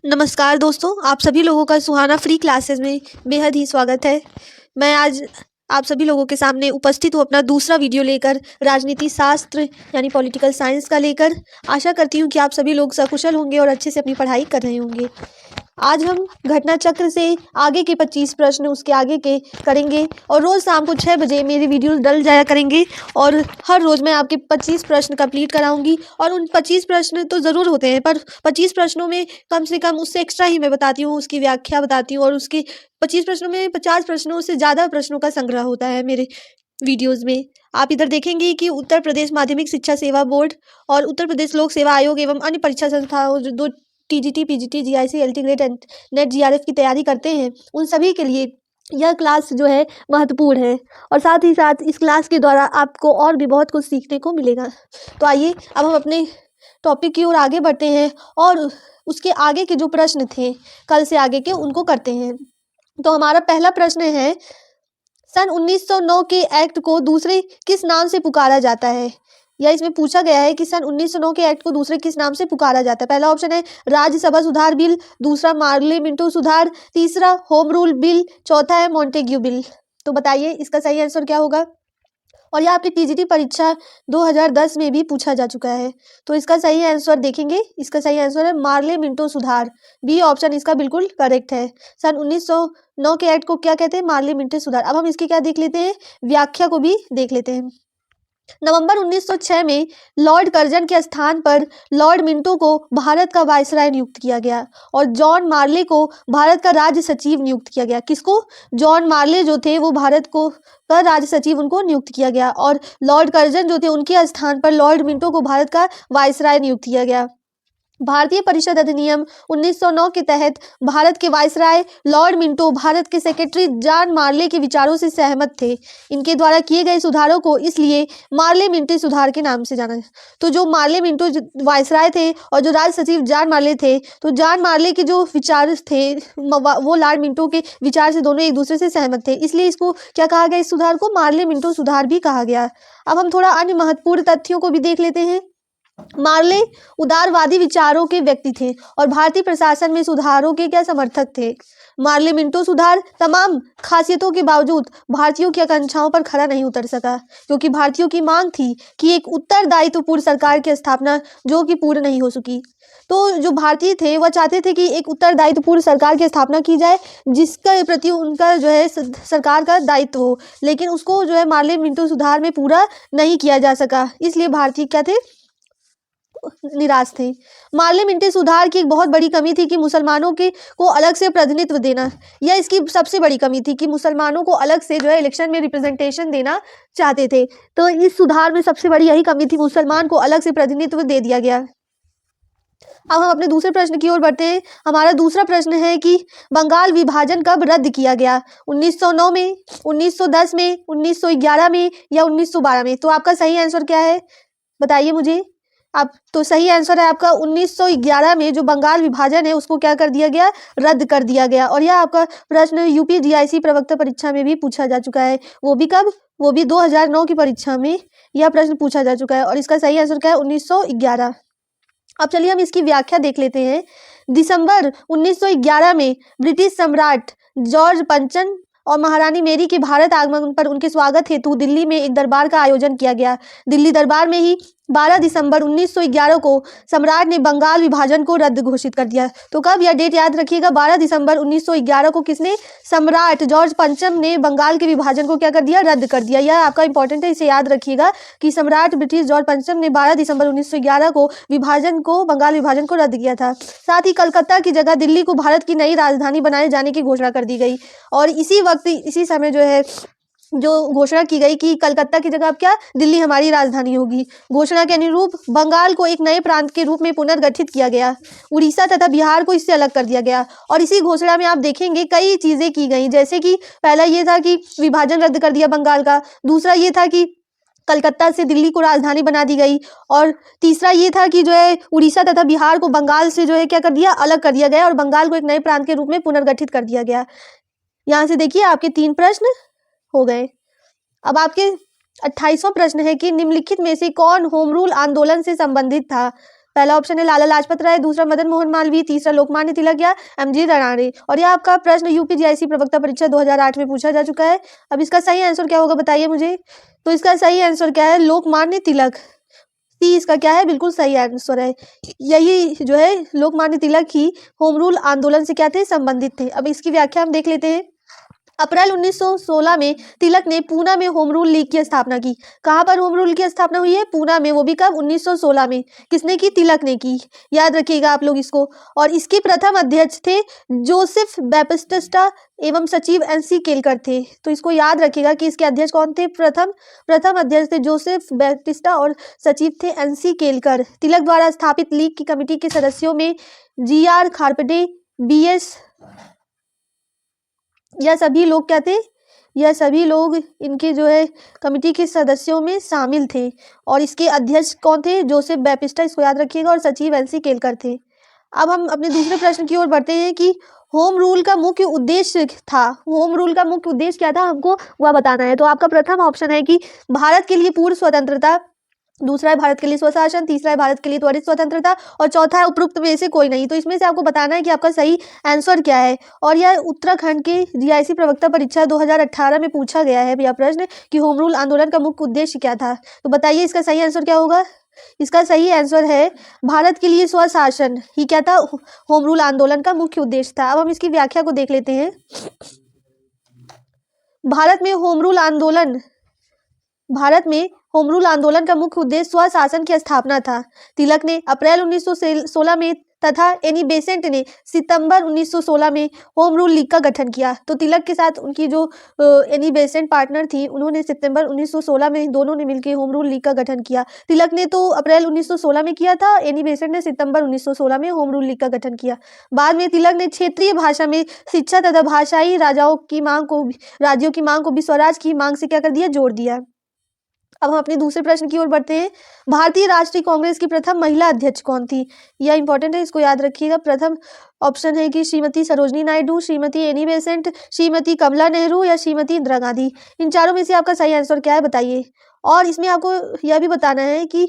नमस्कार दोस्तों, आप सभी लोगों का सुहाना फ्री क्लासेस में बेहद ही स्वागत है। मैं आज आप सभी लोगों के सामने उपस्थित हूँ अपना दूसरा वीडियो लेकर, राजनीति शास्त्र यानी पॉलिटिकल साइंस का लेकर। आशा करती हूँ कि आप सभी लोग सकुशल होंगे और अच्छे से अपनी पढ़ाई कर रहे होंगे। आज हम घटना चक्र से आगे के 25 प्रश्न उसके आगे के करेंगे और रोज़ शाम को 6 बजे मेरे वीडियो डल जाया करेंगे और हर रोज़ मैं आपके 25 प्रश्न कंप्लीट कराऊंगी। और उन 25 प्रश्न तो ज़रूर होते हैं, पर 25 प्रश्नों में कम से कम उससे एक्स्ट्रा ही मैं बताती हूँ, उसकी व्याख्या बताती हूँ। और उसके 25 प्रश्नों में 50 प्रश्नों से ज़्यादा प्रश्नों का संग्रह होता है मेरे वीडियोज़ में। आप इधर देखेंगे कि उत्तर प्रदेश माध्यमिक शिक्षा सेवा बोर्ड और उत्तर प्रदेश लोक सेवा आयोग एवं अन्य परीक्षा संस्थाओं जो दो TGT, PGT, GIC, LT grade and net GRF की तैयारी करते हैं, उन सभी के लिए यह क्लास जो है महत्वपूर्ण है। और साथ ही साथ इस क्लास के द्वारा आपको और भी बहुत कुछ सीखने को मिलेगा। तो आइए अब हम अपने टॉपिक की ओर आगे बढ़ते हैं और उसके आगे के जो प्रश्न थे कल से आगे के, उनको करते हैं। तो हमारा पहला प्रश्न है, सन 1909 के एक्ट को दूसरे किस नाम से पुकारा जाता है? या इसमें पूछा गया है कि सन 1909 के एक्ट को दूसरे किस नाम से पुकारा जाता है। पहला ऑप्शन है राज्यसभा सुधार बिल, दूसरा पार्लियामेंटो सुधार, तीसरा होम रूल बिल, चौथा है मॉन्टेग्यू बिल। तो बताइए इसका सही आंसर क्या होगा। और यह आपकी टीजीटी परीक्षा 2010 में भी पूछा जा चुका है। तो इसका सही आंसर देखेंगे, इसका सही आंसर है पार्लियामेंटो सुधार। बी ऑप्शन इसका बिल्कुल करेक्ट है। सन 1909 के एक्ट को क्या कहते हैं? पार्लियामेंट्री सुधार। अब हम इसकी क्या देख लेते हैं, व्याख्या को भी देख लेते हैं। नवंबर 1906 में लॉर्ड कर्जन के स्थान पर लॉर्ड मिंटो को भारत का वायसराय नियुक्त किया गया और जॉन मार्ले को भारत का राज्य सचिव नियुक्त किया गया। किसको? जॉन मार्ले जो थे वो भारत को का राज्य सचिव उनको नियुक्त किया गया और लॉर्ड कर्जन जो थे उनके स्थान पर लॉर्ड मिंटो को भारत का वायसराय नियुक्त किया गया। भारतीय परिषद अधिनियम 1909 के तहत भारत के वायसराय लॉर्ड मिंटो भारत के सेक्रेटरी जॉन मार्ले के विचारों से सहमत थे। इनके द्वारा किए गए सुधारों को इसलिए मार्ले मिंटो सुधार के नाम से जाना। तो जो मार्ले मिंटो वायसराय थे और जो राज्य सचिव जॉन मार्ले थे, तो जॉन मार्ले के जो विचार थे वो लॉर्ड मिंटो के विचार से दोनों एक दूसरे से सहमत थे, इसलिए इसको क्या कहा गया, इस सुधार को मार्ले मिंटो सुधार भी कहा गया। अब हम थोड़ा अन्य महत्वपूर्ण तथ्यों को भी देख लेते हैं। मार्ले उदारवादी विचारों के व्यक्ति थे और भारतीय प्रशासन में सुधारों के क्या समर्थक थे। मार्ले मिंटो सुधार तमाम खासियतों के बावजूद भारतीयों की आकांक्षाओं पर खरा नहीं उतर सका, क्योंकि भारतीयों की मांग थी कि एक उत्तरदायित्वपूर्ण सरकार की स्थापना जो कि पूर्ण नहीं हो सकी। तो जो भारतीय थे वह चाहते थे कि एक उत्तरदायित्वपूर्ण सरकार की स्थापना की जाए जिसके प्रति उनका जो है सरकार का दायित्व हो, लेकिन उसको जो है मार्ले मिंटो सुधार में पूरा नहीं किया जा सका, इसलिए भारतीय क्या थे, निराश थे। मार्ले मिंटो सुधार की एक बहुत बड़ी कमी थी कि मुसलमानों के को अलग से प्रतिनिधित्व देना। यह इसकी सबसे बड़ी कमी थी कि मुसलमानों को अलग से जो है इलेक्शन में रिप्रेजेंटेशन देना चाहते थे। तो इस सुधार में सबसे बड़ी यही कमी थी, मुसलमान को अलग से प्रतिनिधित्व दे दिया गया। अब हम अपने दूसरे प्रश्न की ओर बढ़ते हैं। हमारा दूसरा प्रश्न है कि बंगाल विभाजन कब रद्द किया गया? 1909 में, 1910 में, 1911 में या 1912 में? तो आपका सही आंसर क्या है, बताइए मुझे आप। तो सही आंसर है आपका 1911 में जो बंगाल विभाजन है उसको क्या कर दिया गया, रद्द कर दिया गया। और यह आपका प्रश्न यूपी जीआईसी प्रवक्ता परीक्षा में भी पूछा जा चुका है। वो भी कब? वो भी 2009 की परीक्षा में यह प्रश्न पूछा जा चुका है और इसका सही आंसर क्या है, 1911। अब चलिए हम इसकी व्याख्या देख लेते हैं। दिसंबर 1911 में ब्रिटिश सम्राट जॉर्ज पंचम और महारानी मेरी के भारत आगमन पर उनके स्वागत हेतु दिल्ली में एक दरबार का आयोजन किया गया। दिल्ली दरबार में ही 12 दिसंबर 1911 को सम्राट ने बंगाल विभाजन को रद्द घोषित कर दिया। तो कब, यह डेट याद रखिएगा, 12 दिसंबर 1911 को किसने, सम्राट जॉर्ज पंचम ने बंगाल के विभाजन को क्या कर दिया, रद्द कर दिया। यह आपका इंपॉर्टेंट है, इसे याद रखिएगा कि सम्राट ब्रिटिश जॉर्ज पंचम ने 12 दिसंबर 1911 को बंगाल विभाजन को रद्द किया था। साथ ही कलकत्ता की जगह दिल्ली को भारत की नई राजधानी बनाए जाने की घोषणा कर दी गई और इसी समय जो है जो घोषणा की गई कि कलकत्ता की जगह अब क्या, दिल्ली हमारी राजधानी होगी। घोषणा के अनुरूप बंगाल को एक नए प्रांत के रूप में पुनर्गठित किया गया। उड़ीसा तथा बिहार को इससे अलग कर दिया गया और इसी घोषणा में आप देखेंगे कई चीजें की गई, जैसे कि पहला ये था कि विभाजन रद्द कर दिया बंगाल का, दूसरा ये था कि कलकत्ता से दिल्ली को राजधानी बना दी गई और तीसरा ये था कि जो है उड़ीसा तथा बिहार को बंगाल से जो है क्या कर दिया, अलग कर दिया गया और बंगाल को एक नए प्रांत के रूप में पुनर्गठित कर दिया गया। यहाँ से देखिए आपके 3 प्रश्न हो गए। अब आपके 28वां प्रश्न है कि निम्नलिखित में से कौन होम रूल आंदोलन से संबंधित था? पहला ऑप्शन है लाला लाजपत राय, दूसरा मदन मोहन मालवीय, तीसरा लोकमान्य तिलक या एमजी रणारे। और यह आपका प्रश्न यूपीजीआईसी प्रवक्ता परीक्षा 2008 में पूछा जा चुका है। अब इसका सही आंसर क्या होगा बताइए मुझे। तो इसका सही आंसर क्या है, लोकमान्य तिलक। सी इसका क्या है, बिल्कुल सही आंसर है। यही जो है लोकमान्य तिलक ही होम रूल आंदोलन से क्या थे, संबंधित थे। अब इसकी व्याख्या हम देख लेते हैं। अप्रैल 1916 में तिलक ने पूना में होम रूल लीग की स्थापना की। कहाँ पर होम रूल की स्थापना हुई है, पूना में, वो भी कब, 1916 में। किसने की, तिलक ने की, याद रखिएगा आप लोग इसको। और इसके प्रथम अध्यक्ष थे जोसेफ बैप्टिस्टा एवं सचिव एनसी केलकर थे। तो इसको याद रखिएगा कि इसके अध्यक्ष कौन थे, प्रथम अध्यक्ष थे जोसेफ बैप्टिस्टा और सचिव थे एनसी केलकर। तिलक द्वारा स्थापित लीग की कमेटी के सदस्यों में जीआर खारपेटे, बीएस, यह सभी लोग क्या थे, यह सभी लोग इनके जो है कमेटी के सदस्यों में शामिल थे। और इसके अध्यक्ष कौन थे, जोसेफ बैप्टिस्टा, इसको याद रखिएगा, और सचिव एनसी केलकर थे। अब हम अपने दूसरे प्रश्न की ओर बढ़ते हैं कि होम रूल का मुख्य उद्देश्य था, होम रूल का मुख्य उद्देश्य क्या था, हमको वह बताना है। तो आपका प्रथम ऑप्शन है कि भारत के लिए पूर्ण स्वतंत्रता, दूसरा है भारत के लिए स्वशासन, तीसरा है भारत के लिए त्वरित स्वतंत्रता, और चौथा है उपरोक्त में से कोई नहीं। तो इसमें से आपको बताना है कि आपका सही आंसर क्या है। और यह उत्तराखंड के जीआईसी प्रवक्ता परीक्षा 2018 में पूछा गया है यह प्रश्न कि होम रूल आंदोलन का मुख्य उद्देश्य क्या था। तो बताइए इसका सही आंसर क्या होगा। इसका सही आंसर है भारत के लिए स्वशासन ही क्या था, होम रूल आंदोलन का मुख्य उद्देश्य था। अब हम इसकी व्याख्या को देख लेते हैं। भारत में होम रूल आंदोलन का मुख्य उद्देश्य स्वशासन की स्थापना था। तिलक ने अप्रैल 1916 में तथा एनी बेसेंट ने सितंबर 1916 में होम रूल लीग का गठन किया। तो तिलक के साथ उनकी जो एनी बेसेंट पार्टनर थी, उन्होंने सितंबर 1916 में दोनों ने मिलकर होम रूल लीग का गठन किया। तिलक ने तो अप्रैल 1916 में किया था, एनी बेसेंट ने सितंबर 1916 में होम रूल लीग का गठन किया। बाद में तिलक ने क्षेत्रीय भाषा में शिक्षा तथा भाषाई राज्यों की मांग को भी स्वराज की मांग से क्या कर दिया, जोड़ दिया। अब हम अपने दूसरे प्रश्न की ओर बढ़ते हैं। भारतीय राष्ट्रीय कांग्रेस की प्रथम महिला अध्यक्ष कौन थी, यह इंपॉर्टेंट है, इसको याद रखिएगा। प्रथम ऑप्शन है कि श्रीमती सरोजनी नायडू, श्रीमती एनी बेसेंट, श्रीमती कमला नेहरू या श्रीमती इंदिरा गांधी। इन चारों में से आपका सही आंसर क्या है बताइए। और इसमें आपको यह भी बताना है कि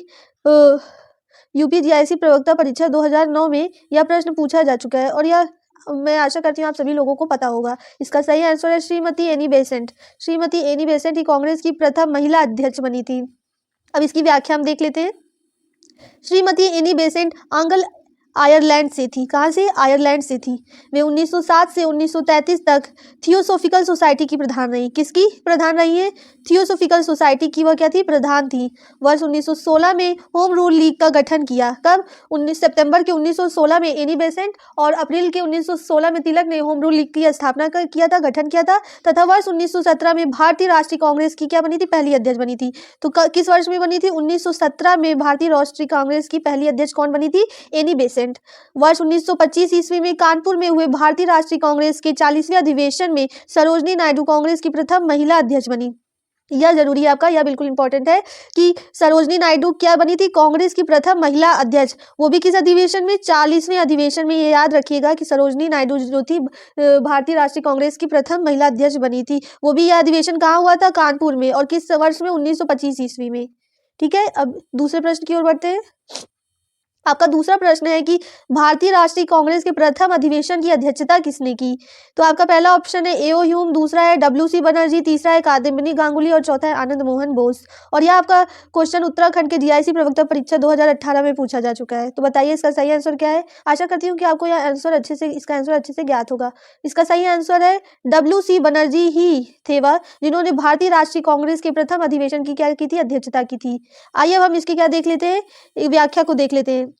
यूपीजीआईसी प्रवक्ता परीक्षा 2009 में यह प्रश्न पूछा जा चुका है, और यह मैं आशा करती हूँ आप सभी लोगों को पता होगा। इसका सही आंसर है Shrimati Annie Besant. Shrimati Annie Besant ही कांग्रेस की प्रथम महिला अध्यक्ष बनी थी। अब इसकी व्याख्या हम देख लेते हैं। श्रीमती एनी बेसेंट आयरलैंड से थी। कहाँ से, आयरलैंड से थी। वे 1907 से 1933 तक थियोसोफिकल सोसाइटी की प्रधान रही। किसकी प्रधान रही है, थियोसोफिकल सोसाइटी की वह क्या थी, प्रधान थी। वर्ष 1916 में होम रूल लीग का गठन किया। कब, 19 सितंबर के 1916 में एनी बेसेंट और अप्रैल के 1916 में तिलक ने होम रूल लीग की स्थापना किया था, गठन किया था। तथा वर्ष 1917 में भारतीय राष्ट्रीय कांग्रेस की क्या बनी थी, पहली अध्यक्ष बनी थी। तो किस वर्ष में बनी थी, 1917 में भारतीय राष्ट्रीय कांग्रेस की पहली अध्यक्ष कौन बनी थी, एनी बेसेंट। वर्ष 1925 ईस्वी में कानपुर में हुए भारतीय राष्ट्रीय कांग्रेस के 40वें अधिवेशन में सरोजनी नायडू कांग्रेस की प्रथम महिला अध्यक्ष बनी। यह जरूरी है आपका, यह बिल्कुल इंपॉर्टेंट है कि सरोजनी नायडू क्या बनी थी, कांग्रेस की प्रथम महिला अध्यक्ष। वो भी किस अधिवेशन में, 40वें अधिवेशन में। ये याद रखिएगा कि सरोजनी नायडू जो थी भारतीय राष्ट्रीय कांग्रेस की प्रथम महिला अध्यक्ष बनी थी। वो भी यह अधिवेशन कहाँ हुआ था, कानपुर में, और किस वर्ष में, 1925 ईस्वी में। ठीक है, अब दूसरे प्रश्न की ओर बढ़ते हैं। आपका दूसरा प्रश्न है कि भारतीय राष्ट्रीय कांग्रेस के प्रथम अधिवेशन की अध्यक्षता किसने की। तो आपका पहला ऑप्शन है एओ ह्यूम, दूसरा है डब्ल्यूसी बनर्जी, तीसरा है कादम्बिनी गांगुली और चौथा है आनंद मोहन बोस। और यह आपका क्वेश्चन उत्तराखंड के जीआईसी प्रवक्ता परीक्षा 2018 में पूछा जा चुका है। तो बताइए इसका सही आंसर क्या है। आशा करती हूँ कि आपको यह आंसर इसका आंसर अच्छे से ज्ञात होगा। इसका सही आंसर है डब्ल्यूसी बनर्जी ही थे वह जिन्होंने भारतीय राष्ट्रीय कांग्रेस के प्रथम अधिवेशन की क्या की थी, अध्यक्षता की थी। आइए अब हम इसकी क्या देख लेते हैं, व्याख्या को देख लेते हैं।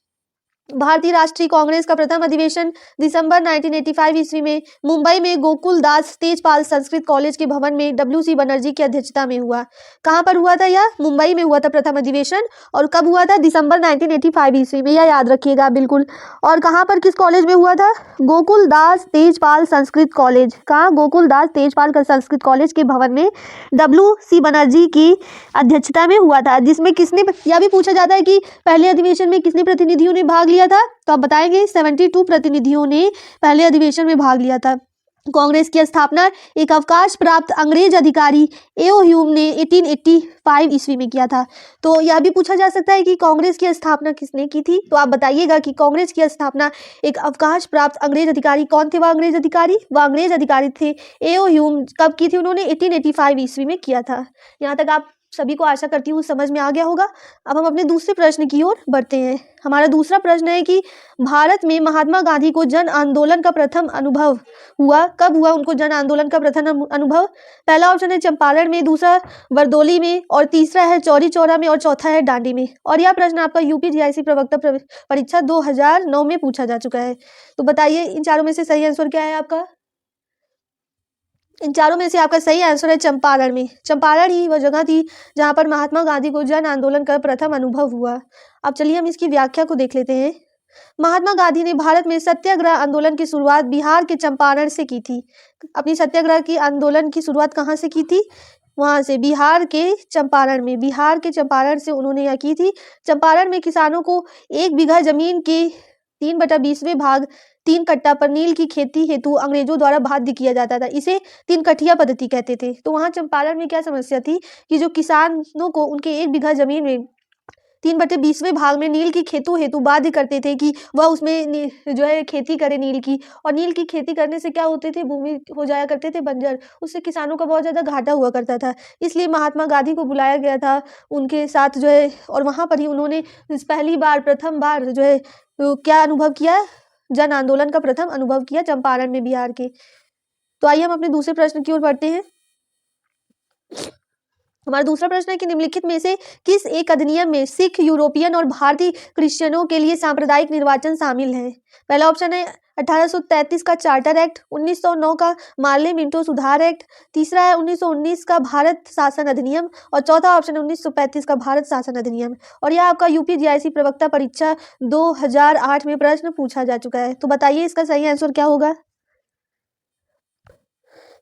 भारतीय राष्ट्रीय कांग्रेस का प्रथम अधिवेशन दिसंबर 1985 ईस्वी में मुंबई में गोकुल दास तेजपाल संस्कृत कॉलेज के भवन में डब्ल्यूसी बनर्जी की अध्यक्षता में हुआ। कहां पर हुआ था, यह मुंबई में हुआ था प्रथम अधिवेशन। और कब हुआ था, दिसंबर 1985 ईस्वी में, यह याद रखिएगा बिल्कुल। और कहां पर, किस कॉलेज में हुआ था, गोकुल दास तेजपाल संस्कृत कॉलेज। कहाँ, गोकुल दास तेजपाल संस्कृत कॉलेज के भवन में डब्ल्यूसी बनर्जी की अध्यक्षता में हुआ था। जिसमें किसने, यह भी पूछा जाता है कि पहले अधिवेशन में किसने प्रतिनिधियों ने भाग लिया था। तो आप बताएंगे 72 प्रतिनिधियों ने पहले अधिवेशन में भाग लिया था। कांग्रेस की स्थापना एक अवकाश प्राप्त अंग्रेज अधिकारी एओ ह्यूम ने 1885 ईस्वी में किया था। तो यह भी पूछा जा सकता है कि कांग्रेस की स्थापना किसने की थी, तो आप बताइएगा कि कांग्रेस की स्थापना एक अवकाश प्राप्त अंग्रेज अधिकारी, कौन थे वह अंग्रेज अधिकारी? वह अंग्रेज अधिकारी थे एओ ह्यूम। कब की थी उन्होंने? 1885 ईस्वी में किया था। यहाँ तक आप सभी को आशा करती हूँ समझ में आ गया होगा। अब हम अपने दूसरे प्रश्न की ओर बढ़ते हैं। हमारा दूसरा प्रश्न है कि भारत में महात्मा गांधी को जन आंदोलन का प्रथम अनुभव हुआ, कब हुआ उनको जन आंदोलन का प्रथम अनुभव? पहला ऑप्शन है चंपारण में, दूसरा बरदोली में, और तीसरा है चौरी चौरा में, और चौथा है डांडी में। और यह प्रश्न आपका यूपीजीआईसी प्रवक्ता परीक्षा 2009 में पूछा जा चुका है। तो बताइए इन चारों में से सही आंसर क्या है आपका? इन चारों में से आपका सही आंसर है चंपारण में। चंपारण ही वह जगह थी जहां पर महात्मा गांधी को जन आंदोलन का प्रथम अनुभव हुआ। अब चलिए हम इसकी व्याख्या को देख लेते हैं। महात्मा गांधी ने भारत में सत्याग्रह आंदोलन की शुरुआत बिहार के चंपारण से की थी। अपनी सत्याग्रह की आंदोलन की शुरुआत कहाँ से की थी? वहां से, बिहार के चंपारण में। बिहार के चंपारण से उन्होंने यह की थी। चंपारण में किसानों को 1 बीघा जमीन के 3/20वें भाग 3 कट्टा पर नील की खेती हेतु अंग्रेजों द्वारा बाध्य किया जाता था। इसे 3 कठिया पद्धति कहते थे। तो वहां चंपारण में क्या समस्या थी कि जो किसानों को उनके 1 बीघा जमीन में 3/20वें भाग में नील की खेती हेतु बाध्य करते थे कि वह उसमें जो है खेती करे नील की। और नील की खेती करने से क्या होते थे? भूमि हो जाया करते थे बंजर। उससे किसानों का बहुत ज़्यादा घाटा हुआ करता था। इसलिए महात्मा गांधी को बुलाया गया था उनके साथ जो है, और वहाँ पर ही उन्होंने प्रथम बार जो है क्या अनुभव किया? जन आंदोलन का प्रथम अनुभव किया चंपारण में, बिहार के। तो आइए हम अपने दूसरे प्रश्न की ओर बढ़ते हैं। हमारा दूसरा प्रश्न है कि निम्नलिखित में से किस एक अधिनियम में सिख, यूरोपियन और भारतीय क्रिश्चियनों के लिए सांप्रदायिक निर्वाचन शामिल है? पहला ऑप्शन है 1833 का चार्टर एक्ट, 1909 का मार्ले मिंटो सुधार एक्ट, तीसरा है 1919 का भारत शासन अधिनियम, और चौथा ऑप्शन है 1935 का भारत शासन अधिनियम। और यह आपका यूपीजीआईसी प्रवक्ता परीक्षा 2008 में प्रश्न पूछा जा चुका है। तो बताइए इसका सही आंसर क्या होगा?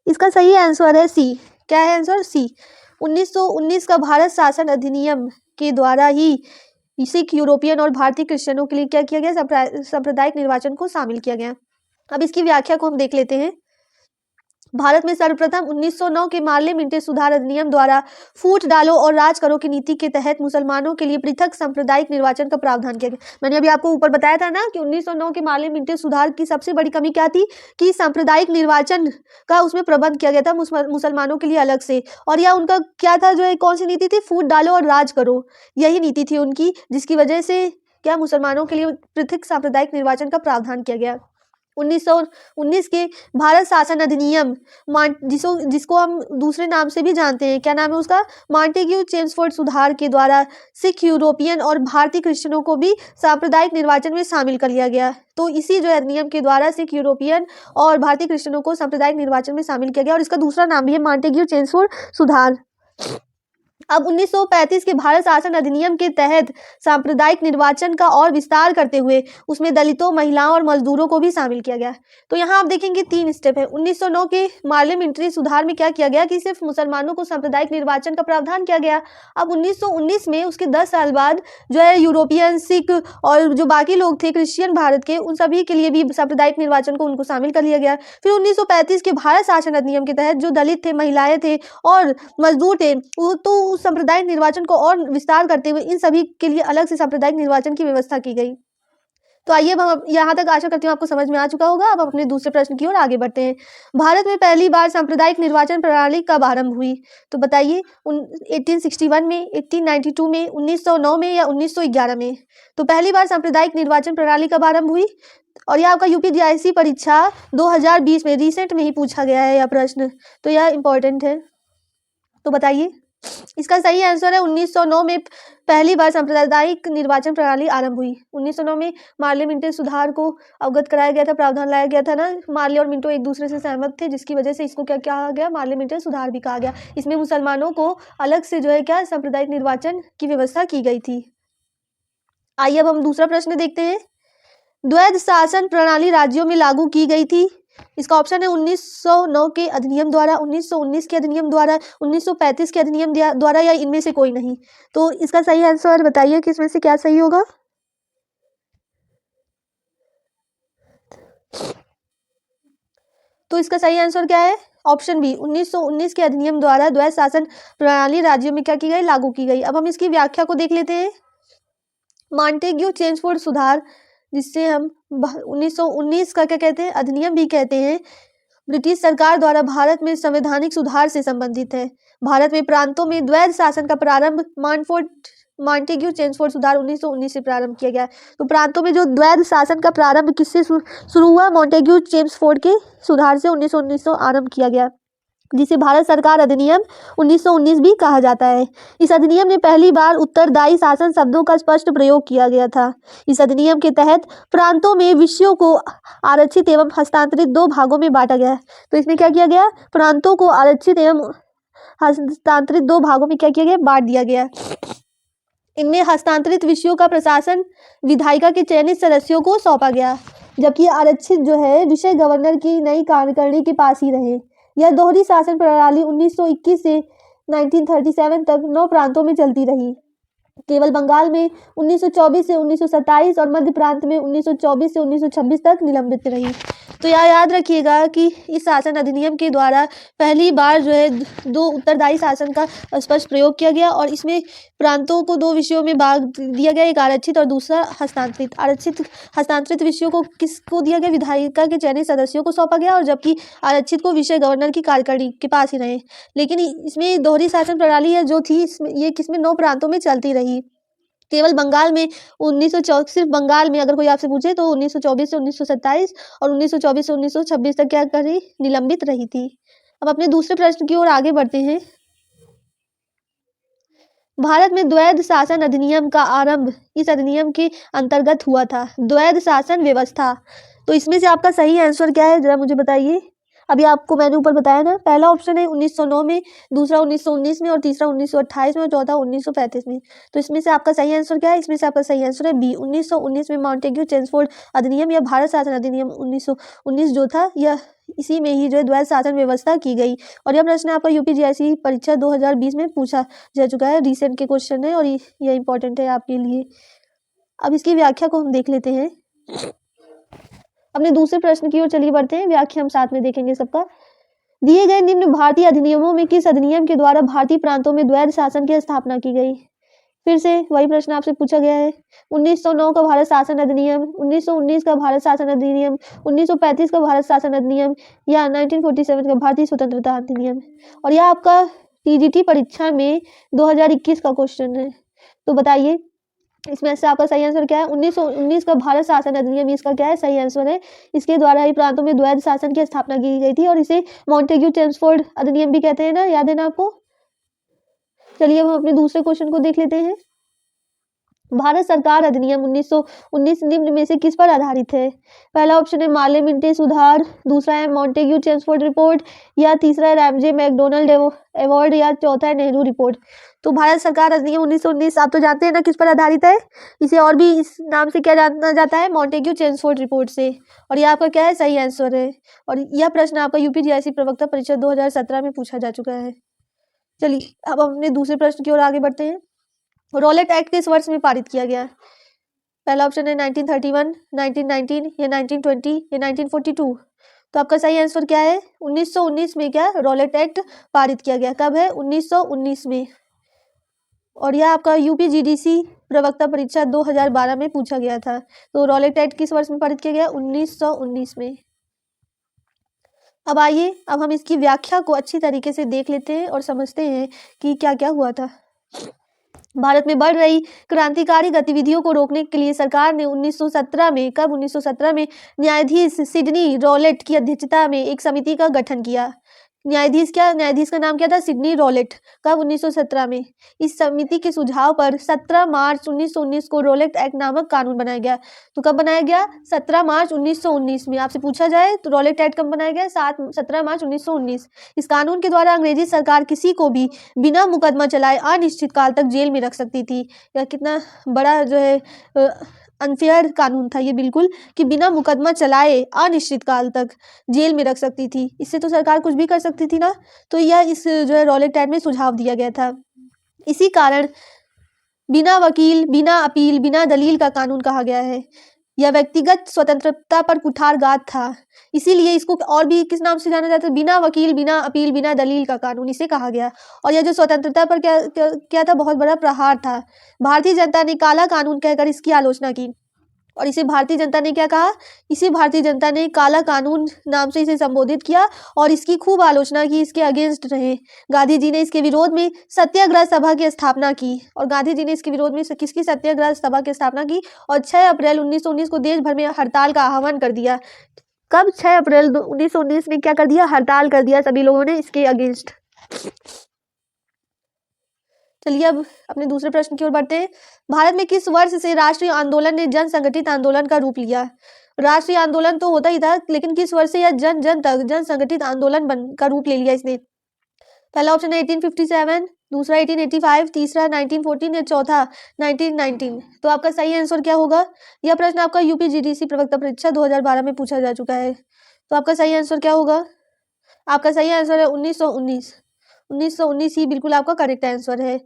इसका सही आंसर है सी। क्या है आंसर? सी। 1919 का भारत शासन अधिनियम के द्वारा ही सिख, यूरोपियन और भारतीय क्रिश्चियनों के लिए क्या किया गया? सांप्रदायिक निर्वाचन को शामिल किया गया। अब इसकी व्याख्या को हम देख लेते हैं। भारत में सर्वप्रथम 1909 के मार्ले मिंटो सुधार अधिनियम द्वारा फूट डालो और राज करो की नीति के तहत मुसलमानों के लिए पृथक सांप्रदायिक निर्वाचन का प्रावधान किया गया। मैंने अभी आपको ऊपर बताया था ना कि 1909 के मार्ले मिंटो सुधार की सबसे बड़ी कमी क्या थी कि सांप्रदायिक निर्वाचन का उसमें प्रबंध किया गया था मुसलमानों के लिए अलग से। और यह उनका क्या था? जो है कौन सी नीति थी? फूट डालो और राज करो, यही नीति थी उनकी, जिसकी वजह से क्या मुसलमानों के लिए पृथक सांप्रदायिक निर्वाचन का प्रावधान किया गया। 1919 के भारत शासन अधिनियम, जिसको हम दूसरे नाम से भी जानते हैं, क्या नाम है उसका? मॉन्टेग्यू चेम्सफोर्ड सुधार के द्वारा सिख, यूरोपियन और भारतीय क्रिश्चियनों को भी सांप्रदायिक निर्वाचन में शामिल कर लिया गया। तो इसी जो अधिनियम के द्वारा सिख, यूरोपियन और भारतीय क्रिश्चियनों को सांप्रदायिक निर्वाचन में शामिल किया गया, और इसका दूसरा नाम भी है मॉन्टेग्यू चेम्सफोर्ड सुधार। अब 1935 के भारत शासन अधिनियम के तहत सांप्रदायिक निर्वाचन का और विस्तार करते हुए उसमें दलितों, महिलाओं और मजदूरों को भी शामिल किया गया। तो यहाँ आप देखेंगे 3 स्टेप है। 1909 के पार्लियामेंट्री सुधार में क्या किया गया कि सिर्फ मुसलमानों को सांप्रदायिक निर्वाचन का प्रावधान किया गया। अब 1919 में उसके 10 साल बाद जो है यूरोपियन, सिख और जो बाकी लोग थे क्रिश्चियन भारत के, उन सभी के लिए भी सांप्रदायिक निर्वाचन को उनको शामिल कर लिया गया। फिर 1935 के भारत शासन अधिनियम के तहत जो दलित थे, महिलाएं थे और मजदूर थे, वो तो उस सांप्रदायिक निर्वाचन को और विस्तार करते हुए इन सभी के लिए अलग से सांप्रदायिक निर्वाचन की व्यवस्था की गई। तो आइए हम यहाँ तक आशा करती हूँ आपको समझ में आ चुका होगा। अब अपने दूसरे प्रश्न की ओर आगे बढ़ते हैं। भारत में पहली बार सांप्रदायिक निर्वाचन प्रणाली कब आरंभ हुई? तो बताइए 1861 में, 1892 में, 1909 में या 1911 में? तो पहली बार सांप्रदायिक निर्वाचन प्रणाली कब आरंभ हुई? और यह आपका यूपीजीआईसी परीक्षा 2020 में रिसेंट में ही पूछा गया है यह प्रश्न, तो यह इंपॉर्टेंट है। तो बताइए इसका सही आंसर है 1909 में पहली बार सांप्रदायिक निर्वाचन प्रणाली आरंभ हुई। 1909 में मार्ले मिंटो सुधार को अवगत कराया गया था, प्रावधान लाया गया था ना। मार्ले और मिंटो एक दूसरे से सहमत थे, जिसकी वजह से इसको क्या कहा गया? मार्ले मिंटो सुधार भी कहा गया। इसमें मुसलमानों को अलग से जो है क्या सांप्रदायिक निर्वाचन की व्यवस्था की गई थी। आइए अब हम दूसरा प्रश्न देखते हैं। द्वैध शासन प्रणाली राज्यों में लागू की गई थी। इसका ऑप्शन है 1909 के अधिनियम द्वारा, 1919 के अधिनियम द्वारा, 1935 के अधिनियम द्वारा, या इनमें से कोई नहीं। तो इसका सही आंसर बताइए कि इसमें से क्या सही होगा। तो इसका सही आंसर क्या है? ऑप्शन बी 1919 के अधिनियम द्वारा द्वैध शासन प्रणाली राज्यों में क्या की गई? लागू की गई। अब हम इसकी व्याख्या को देख लेते हैं। मॉन्टेग्यू चेम्सफोर्ड सुधार, जिससे हम 1919 का क्या कहते हैं? अधिनियम भी कहते हैं, ब्रिटिश सरकार द्वारा भारत में संवैधानिक सुधार से संबंधित है। भारत में प्रांतों में द्वैध शासन का प्रारंभ मॉन्टेग्यू चेम्सफोर्ड सुधार 1919 से प्रारंभ किया गया। तो प्रांतों में जो द्वैध शासन का प्रारंभ किससे शुरू हुआ? मॉन्टेग्यू चेम्सफोर्ड के सुधार से 1919 आरंभ किया गया, जिसे भारत सरकार अधिनियम 1919 भी कहा जाता है। इस अधिनियम में पहली बार उत्तरदायी शासन शब्दों का स्पष्ट प्रयोग किया गया था। इस अधिनियम के तहत प्रांतों में विषयों को आरक्षित एवं हस्तांतरित दो भागों में बांटा गया। तो इसमें क्या किया गया? प्रांतों को आरक्षित एवं हस्तांतरित दो भागों में क्या किया गया? बांट दिया गया। इनमें हस्तांतरित विषयों का प्रशासन विधायिका के चयनित सदस्यों को सौंपा गया, जबकि आरक्षित जो है विषय गवर्नर की नई कार्यकारिणी के पास ही रहे। यह दोहरी शासन प्रणाली 1921 से 1937 तक 9 प्रांतों में चलती रही। केवल बंगाल में 1924 से 1927 और मध्य प्रांत में 1924 से 1926 तक निलंबित रही। तो यह याद रखिएगा कि इस शासन अधिनियम के द्वारा पहली बार जो है दो उत्तरदायी शासन का स्पष्ट प्रयोग किया गया, और इसमें प्रांतों को दो विषयों में बांट दिया गया, एक आरक्षित और दूसरा हस्तांतरित। हस्तांतरित विषयों को किसको दिया गया? विधायिका के चयनित सदस्यों को सौंपा गया, और जबकि आरक्षित को विषय गवर्नर की कार्यकारिणी के पास ही रहे। लेकिन इसमें दोहरी शासन प्रणाली जो थी ये किसमें? 9 प्रांतों में चलती रही। केवल बंगाल में 1924, सिर्फ बंगाल में अगर कोई आपसे पूछे तो 1924 से 1927 और 1924 से 1926 तक क्या कर रही? निलंबित रही थी। अब अपने दूसरे प्रश्न की ओर आगे बढ़ते हैं। भारत में द्वैध शासन अधिनियम का आरंभ इस अधिनियम के अंतर्गत हुआ था। द्वैध शासन व्यवस्था, तो इसमें से आपका सही आंसर क्या है? जरा मुझे बताइए। अभी आपको मैंने ऊपर बताया ना, पहला ऑप्शन है 1909 में, दूसरा 1919 में, और तीसरा 1928 में, और चौथा 1935 में। तो इसमें से आपका सही आंसर क्या है? इसमें से आपका सही आंसर है बी 1919 में मॉन्टेग्यू चेम्सफोर्ड अधिनियम या भारत शासन अधिनियम 1919 जो था, यह इसी में ही जो है द्वैध शासन व्यवस्था की गई। और यह प्रश्न आपका यूपीजीएससी परीक्षा 2020 में पूछा जा चुका है, रिसेंट के क्वेश्चन है, और यह इंपॉर्टेंट है आपके लिए। अब इसकी व्याख्या को हम देख लेते हैं। अपने दूसरे प्रश्न की ओर चलिए बढ़ते हैं, व्याख्या हम साथ में देखेंगे सबका। दिए गए निम्न भारतीय अधिनियमों में किस अधिनियम के द्वारा भारतीय प्रांतों में द्वैध शासन की स्थापना की गई? फिर से वही प्रश्न आपसे पूछा गया है। 1909 का भारत शासन अधिनियम, 1919 का भारत शासन अधिनियम, 1935 का भारत शासन अधिनियम, या 1947 का भारतीय स्वतंत्रता अधिनियम। और यह आपका टीजीटी परीक्षा में 2021 का क्वेश्चन है। तो बताइए इसमें से आपका सही आंसर क्या है? 1919 का भारत शासन अधिनियम इसका क्या है? सही आंसर है। इसके द्वारा ही प्रांतों में द्वैध शासन की स्थापना की गई थी, और इसे मॉन्टेग्यू चेम्सफोर्ड अधिनियम भी कहते हैं ना, याद है ना आपको? चलिए हम अपने दूसरे क्वेश्चन को देख लेते हैं। भारत सरकार अधिनियम 1919 निम्न में से किस पर आधारित है? पहला ऑप्शन है मार्ले मिंटे सुधार, दूसरा है मॉन्टेग्यू चेम्सफोर्ड रिपोर्ट, या तीसरा है रैमजे मैकडोनल्ड अवार्ड, या चौथा है नेहरू रिपोर्ट। तो भारत सरकार अधिनियम 1919 आप तो जानते हैं ना किस पर आधारित है? इसे और भी इस नाम से क्या जाना जाता है? मॉन्टेग्यू चेम्सफोर्ड रिपोर्ट से। और यह आपका क्या है? सही आंसर है। और यह प्रश्न आपका यूपीजीएससी प्रवक्ता परीक्षा 2017 में पूछा जा चुका है। चलिए अब हम अपने दूसरे प्रश्न की ओर आगे बढ़ते हैं। रॉलेट एक्ट किस वर्ष में पारित किया गया? पहला ऑप्शन है 1931, 1919, या 1920, या 1942। तो आपका सही आंसर क्या है? 1919 में क्या रॉलेट एक्ट पारित किया गया। कब है? 1919 में। और यह आपका यूपीजीडीसी प्रवक्ता परीक्षा 2012 में पूछा गया था। तो रॉलेट एक्ट किस वर्ष में पारित किया गया? 1919 में। अब आइए अब हम इसकी व्याख्या को अच्छी तरीके से देख लेते हैं और समझते हैं कि क्या क्या हुआ था। भारत में बढ़ रही क्रांतिकारी गतिविधियों को रोकने के लिए सरकार ने 1917 में, कब? 1917 में न्यायाधीश सिडनी रॉलेट की अध्यक्षता में एक समिति का गठन किया। न्यायाधीश का नाम क्या था? Sydney Rowlatt. कब? 1917 में। इस समिति के सुझाव पर 17 मार्च 1919 को रॉलेट एक्ट नामक कानून बनाया गया। तो कब बनाया गया? 17 मार्च 1919 में। आपसे पूछा जाए तो रॉलेट एक्ट कब बनाया गया? 17 मार्च 1919। इस कानून के द्वारा अंग्रेजी सरकार किसी को भी बिना मुकदमा चलाए अनिश्चित काल तक जेल में रख सकती थी। यह कितना बड़ा जो है अनफेयर कानून था ये, बिल्कुल, कि बिना मुकदमा चलाए अनिश्चित काल तक जेल में रख सकती थी। इससे तो सरकार कुछ भी कर सकती थी ना। तो यह इस जो है रॉलेट एक्ट में सुझाव दिया गया था। इसी कारण बिना वकील, बिना अपील, बिना दलील का कानून कहा गया है। यह व्यक्तिगत स्वतंत्रता पर कुठारघात था, इसीलिए इसको और भी किस नाम से जाना जाता है? बिना वकील, बिना अपील, बिना दलील का कानून, इसे कहा गया। और यह जो स्वतंत्रता पर क्या था? बहुत बड़ा प्रहार था। भारतीय जनता ने काला कानून कहकर इसकी आलोचना की, और इसे भारतीय जनता ने क्या कहा? इसे भारतीय जनता ने काला कानून नाम से इसे संबोधित किया और इसकी खूब आलोचना की, इसके अगेंस्ट रहे। गांधी जी ने इसके विरोध में सत्याग्रह सभा की स्थापना की, और गांधी जी ने इसके विरोध में किसकी सत्याग्रह सभा की स्थापना की? और 6 अप्रैल 1919 को देश भर में हड़ताल का आह्वान कर दिया। कब? 6 अप्रैल 1919 में क्या कर दिया? हड़ताल कर दिया सभी लोगों ने इसके अगेंस्ट। चलिए अब अपने दूसरे प्रश्न की ओर बढ़ते हैं। भारत में किस वर्ष से राष्ट्रीय आंदोलन ने जन संगठित आंदोलन का रूप लिया? राष्ट्रीय आंदोलन तो होता ही था, लेकिन किस वर्ष से यह जन जन तक जन संगठित आंदोलन का रूप ले लिया इसने? पहला ऑप्शन है 1857, दूसरा 1885, तीसरा 1914 या चौथा 1919। तो आपका सही आंसर क्या होगा? यह प्रश्न आपका यूपीजीडीसी प्रवक्ता परीक्षा 2012 में पूछा जा चुका है। तो आपका सही आंसर क्या होगा? आपका सही आंसर है 1919। 1919 ही बिल्कुल आपका करेक्ट आंसर है।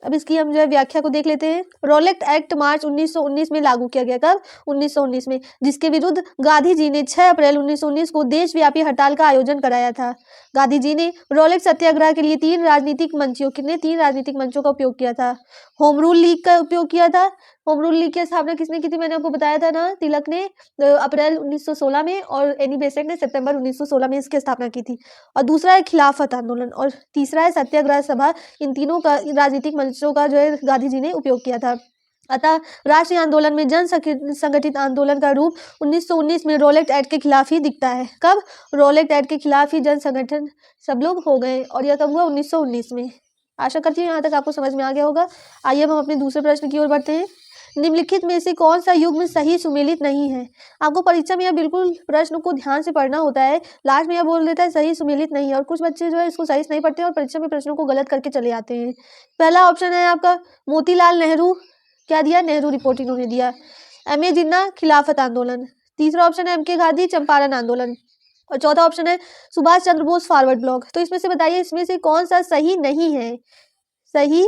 अब इसकी हम जो है व्याख्या को देख लेते हैं। रॉलेट एक्ट मार्च 1919 में लागू किया गया। कब? 1919 में, जिसके विरुद्ध गांधी जी ने 6 अप्रैल 1919 को देशव्यापी हड़ताल का आयोजन कराया था। गांधी जी ने रॉलेट सत्याग्रह के लिए 3 राजनीतिक मंचों का उपयोग किया था। होम रूल लीग का उपयोग किया था। होम रूल लीग की स्थापना किसने की थी? मैंने आपको बताया था ना, तिलक ने अप्रैल 1916 में, और एनी बेसेंट ने सितंबर 1916 में इसकी स्थापना की थी। और दूसरा है खिलाफत आंदोलन, और तीसरा है सत्याग्रह सभा। इन तीनों का राजनीतिक मंचों का जो है गांधी जी ने उपयोग किया था। अतः राष्ट्रीय आंदोलन में जन संगठित आंदोलन का रूप 1919 में रॉलेट एक्ट के खिलाफ ही दिखता है। कब? रॉलेट एक्ट के खिलाफ ही जन संगठन सब लोग हो गए, और यह कब हुआ? 1919 में। आशा करती हूँ यहाँ तक आपको समझ में आ गया होगा। आइए अब हम अपने दूसरे प्रश्न की ओर बढ़ते हैं। निम्नलिखित में से कौन सा युग्म सही सुमेलित नहीं है? आपको परीक्षा में यह बिल्कुल प्रश्न को ध्यान से पढ़ना होता है। लास्ट में यह बोल देता है सही सुमेलित नहीं है, और कुछ बच्चे जो है इसको सही से नहीं पढ़ते और परीक्षा में प्रश्नों को गलत करके चले आते हैं। पहला ऑप्शन है आपका मोतीलाल नेहरू। क्या दिया? नेहरू रिपोर्ट इन्होंने दिया। एम.ए. जिन्ना, खिलाफत आंदोलन। तीसरा ऑप्शन है एम.के. गांधी, चंपारण आंदोलन। और चौथा ऑप्शन है सुभाष चंद्र बोस, फॉरवर्ड ब्लॉक। तो इसमें से बताइए, इसमें से कौन सा सही नहीं है? सही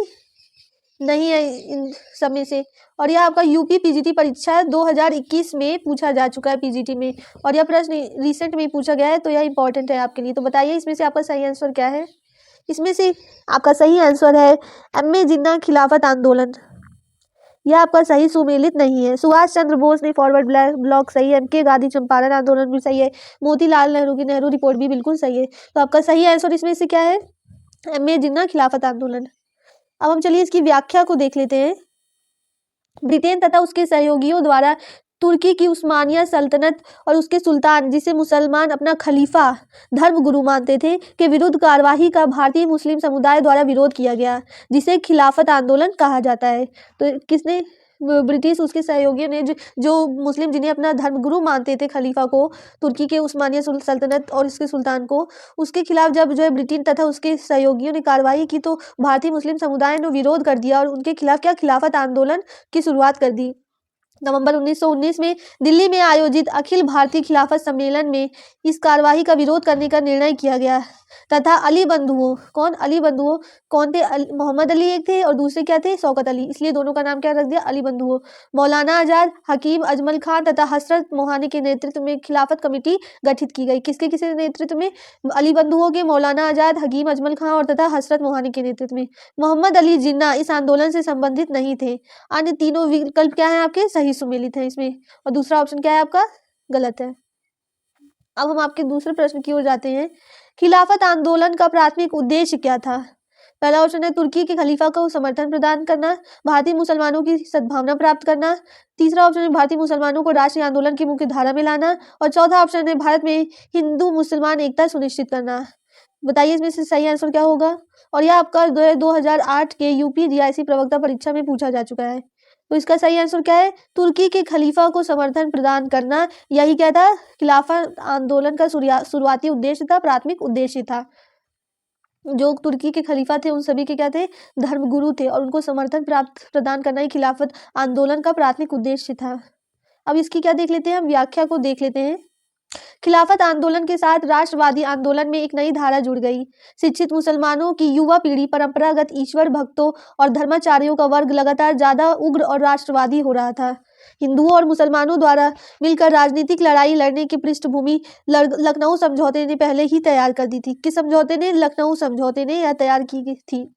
नहीं है इन सब में से। और यह आपका यूपी पीजीटी परीक्षा 2021 में पूछा जा चुका है, पीजीटी में, और यह प्रश्न रिसेंट में पूछा गया है, तो यह इंपॉर्टेंट है आपके लिए। तो बताइए इसमें से आपका सही आंसर क्या है? इसमें से आपका सही आंसर है एम.ए. जिन्ना, खिलाफत आंदोलन। यह आपका सही सुमेलित नहीं है। सुभाष चंद्र बोस ने फॉरवर्ड ब्लॉक सही है, एम.के. गांधी चंपारण आंदोलन भी सही है, मोतीलाल नेहरू की नेहरू रिपोर्ट भी बिल्कुल सही है। तो आपका सही आंसर इसमें से क्या है? एम.ए. जिन्ना, खिलाफत आंदोलन। अब हम चलिए इसकी व्याख्या को देख लेते हैं। ब्रिटेन तथा उसके सहयोगियों द्वारा तुर्की की उस्मानिया सल्तनत और उसके सुल्तान, जिसे मुसलमान अपना खलीफा धर्म गुरु मानते थे, के विरुद्ध कार्यवाही का भारतीय मुस्लिम समुदाय द्वारा विरोध किया गया, जिसे खिलाफत आंदोलन कहा जाता है। तो किसने? ब्रिटिश उसके सहयोगियों ने, जो मुस्लिम जिन्हें अपना धर्मगुरु मानते थे, खलीफा को, तुर्की के उस्मानिया सल्तनत और उसके सुल्तान को, उसके खिलाफ जब जो है ब्रिटेन तथा उसके सहयोगियों ने कार्रवाई की, तो भारतीय मुस्लिम समुदाय ने विरोध कर दिया और उनके खिलाफ क्या? खिलाफत आंदोलन की शुरुआत कर दी। नवंबर 1919 में दिल्ली में आयोजित अखिल भारतीय खिलाफत सम्मेलन में इस कार्यवाही का विरोध करने का निर्णय किया गया तथा अली बंधुओं, कौन? अली बंधुओं कौन थे? मोहम्मद अली एक थे और दूसरे क्या थे? शौकत अली, इसलिए दोनों का नाम क्या रख दिया? अली बंधुओं। मौलाना आजाद, हकीम अजमल खान तथा हसरत मोहानी के नेतृत्व में खिलाफत कमेटी गठित की गई। किसके किसके नेतृत्व में? अली बंधुओं के, मौलाना आजाद, हकीम अजमल खान और तथा हसरत मोहानी के नेतृत्व में। मोहम्मद अली जिन्ना इस आंदोलन से संबंधित नहीं थे। अन्य तीनों विकल्प क्या है आपके? सही सुमेलित है इसमें, और दूसरा ऑप्शन क्या है आपका? गलत है। अब हम आपके दूसरे प्रश्न की ओर जाते हैं। खिलाफत आंदोलन का प्राथमिक उद्देश्य क्या था? पहला ऑप्शन है तुर्की के खलीफा को समर्थन प्रदान करना, भारतीय मुसलमानों की सद्भावना प्राप्त करना। तीसरा ऑप्शन है भारतीय मुसलमानों को राष्ट्रीय आंदोलन की मुख्य धारा में लाना, और चौथा ऑप्शन है भारत में हिंदू मुसलमान एकता सुनिश्चित करना। बताइए इसमें से सही आंसर क्या होगा? और यह आपका 2008 के यूपी जीआईसी प्रवक्ता परीक्षा में पूछा जा चुका है। तो इसका सही आंसर क्या है? तुर्की के खलीफा को समर्थन प्रदान करना, यही क्या था? खिलाफत आंदोलन का शुरुआती उद्देश्य था, प्राथमिक उद्देश्य था। जो तुर्की के खलीफा थे उन सभी के क्या थे? धर्मगुरु थे, और उनको समर्थन प्रदान करना ही खिलाफत आंदोलन का प्राथमिक उद्देश्य था। अब इसकी क्या देख लेते हैं? हम व्याख्या को देख लेते हैं। खिलाफत आंदोलन के साथ राष्ट्रवादी आंदोलन में एक नई धारा जुड़ गई। शिक्षित मुसलमानों की युवा पीढ़ी परंपरागत ईश्वर भक्तों और धर्माचार्यों का वर्ग लगातार ज्यादा उग्र और राष्ट्रवादी हो रहा था। हिंदुओं और मुसलमानों द्वारा मिलकर राजनीतिक लड़ाई लड़ने की पृष्ठभूमि लखनऊ समझौते ने पहले ही तैयार कर दी थी। किस समझौते ने? लखनऊ समझौते ने यह तैयार की थी।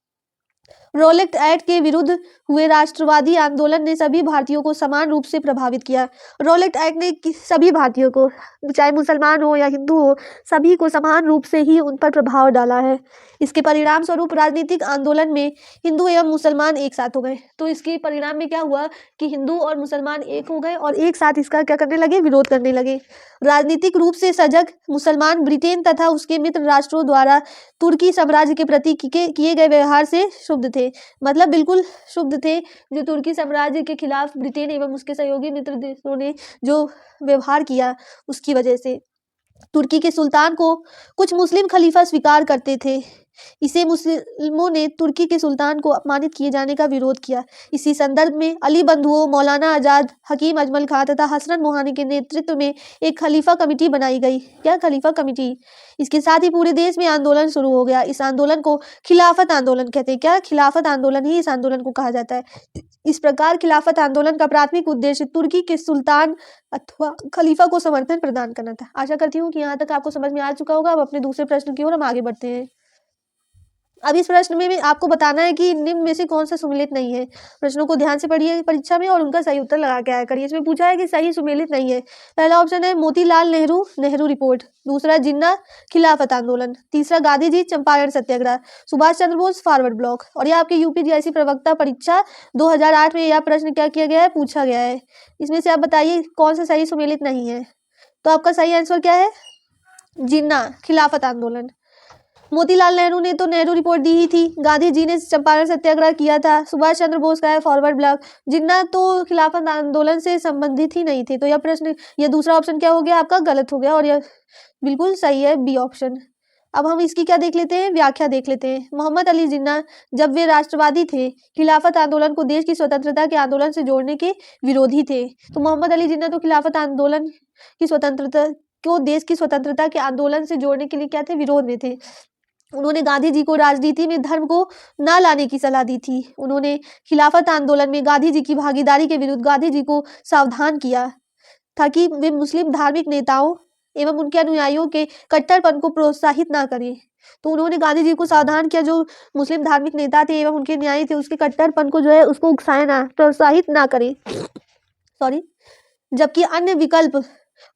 रोलेट एक्ट के विरुद्ध हुए राष्ट्रवादी आंदोलन ने सभी भारतीयों को समान रूप से प्रभावित किया। रोलेट एक्ट ने सभी भारतीयों को, चाहे मुसलमान हो या हिंदू हो, सभी को समान रूप से ही उन पर प्रभाव डाला है। इसके परिणाम स्वरूप राजनीतिक आंदोलन में हिंदू एवं मुसलमान एक साथ हो गए। तो इसके परिणाम में क्या हुआ कि हिंदू और मुसलमान एक हो गए और एक साथ इसका क्या करने लगे? विरोध करने लगे। राजनीतिक रूप से सजग मुसलमान ब्रिटेन तथा उसके मित्र राष्ट्रों द्वारा तुर्की साम्राज्य के प्रति किए गए व्यवहार से क्षुब्ध थे। मतलब बिल्कुल क्षुब्ध थे। जो तुर्की साम्राज्य के खिलाफ ब्रिटेन एवं उसके सहयोगी मित्र देशों ने जो व्यवहार किया, उसकी वजह से तुर्की के सुल्तान को कुछ मुस्लिम खलीफा स्वीकार करते थे। इसे मुस्लिमों ने तुर्की के सुल्तान को अपमानित किए जाने का विरोध किया। इसी संदर्भ में अली बंधुओं, मौलाना आजाद, हकीम अजमल खां तथा हसरत मोहानी के नेतृत्व में एक खलीफा कमेटी बनाई गई। क्या? खलीफा कमेटी। इसके साथ ही पूरे देश में आंदोलन शुरू हो गया। इस आंदोलन को खिलाफत आंदोलन कहते हैं। क्या? खिलाफत आंदोलन ही इस आंदोलन को कहा जाता है। इस प्रकार खिलाफत आंदोलन का प्राथमिक उद्देश्य तुर्की के सुल्तान अथवा खलीफा को समर्थन प्रदान करना था। आशा करती हूँ कि यहाँ तक आपको समझ में आ चुका होगा। अब अपने दूसरे प्रश्न की ओर हम आगे बढ़ते हैं। अब इस प्रश्न में आपको बताना है कि निम्न में से कौन सा सुमेलित नहीं है। प्रश्नों को ध्यान से पढ़िए परीक्षा में और उनका सही उत्तर लगा के आया करिए। इसमें पूछा है कि सही सुमेलित नहीं है। पहला ऑप्शन है मोतीलाल नेहरू, नेहरू रिपोर्ट। दूसरा जिन्ना, खिलाफत आंदोलन। तीसरा गांधी जी, चंपारण सत्याग्रह। Subhash Chandra Bose, forward block. और यह आपके यूपीपीएससी प्रवक्ता परीक्षा 2008 में यह प्रश्न क्या किया गया है? पूछा गया है। इसमें से आप बताइए कौन सा सही सुमेलित नहीं है। तो आपका सही आंसर क्या है? जिन्ना, खिलाफत आंदोलन। मोतीलाल नेहरू ने तो नेहरू रिपोर्ट दी ही थी। गांधी जी ने चंपारण सत्याग्रह किया था। सुभाष चंद्र बोस का है फॉरवर्ड ब्लॉक। जिन्ना तो खिलाफत आंदोलन से संबंधित ही नहीं थे। तो यह दूसरा ऑप्शन क्या हो गया आपका? गलत हो गया और यह बिल्कुल सही है, बी ऑप्शन। अब हम इसकी क्या देख लेते हैं? व्याख्या देख लेते हैं। मोहम्मद अली जिन्ना जब वे राष्ट्रवादी थे, खिलाफत आंदोलन को देश की स्वतंत्रता के आंदोलन से जोड़ने के विरोधी थे। तो मोहम्मद अली जिन्ना तो खिलाफत आंदोलन की स्वतंत्रता को देश की स्वतंत्रता के आंदोलन से जोड़ने के लिए क्या थे? विरोध में थे। उन्होंने गांधी जी को राजनीति में धर्म को न लाने की सलाह दी थी। उन्होंने खिलाफत आंदोलन में गांधी जी की भागीदारी के विरुद्ध गांधी जी को सावधान किया ताकि वे मुस्लिम धार्मिक नेताओं एवं उनके अनुयायियों के कट्टरपन को प्रोत्साहित ना करें। तो उन्होंने गांधी जी को सावधान किया, जो मुस्लिम धार्मिक नेता थे एवं उनके अनुयायी थे, उसके कट्टरपन को जो है उसको उकसाए ना, प्रोत्साहित ना करें। सॉरी। जबकि अन्य विकल्प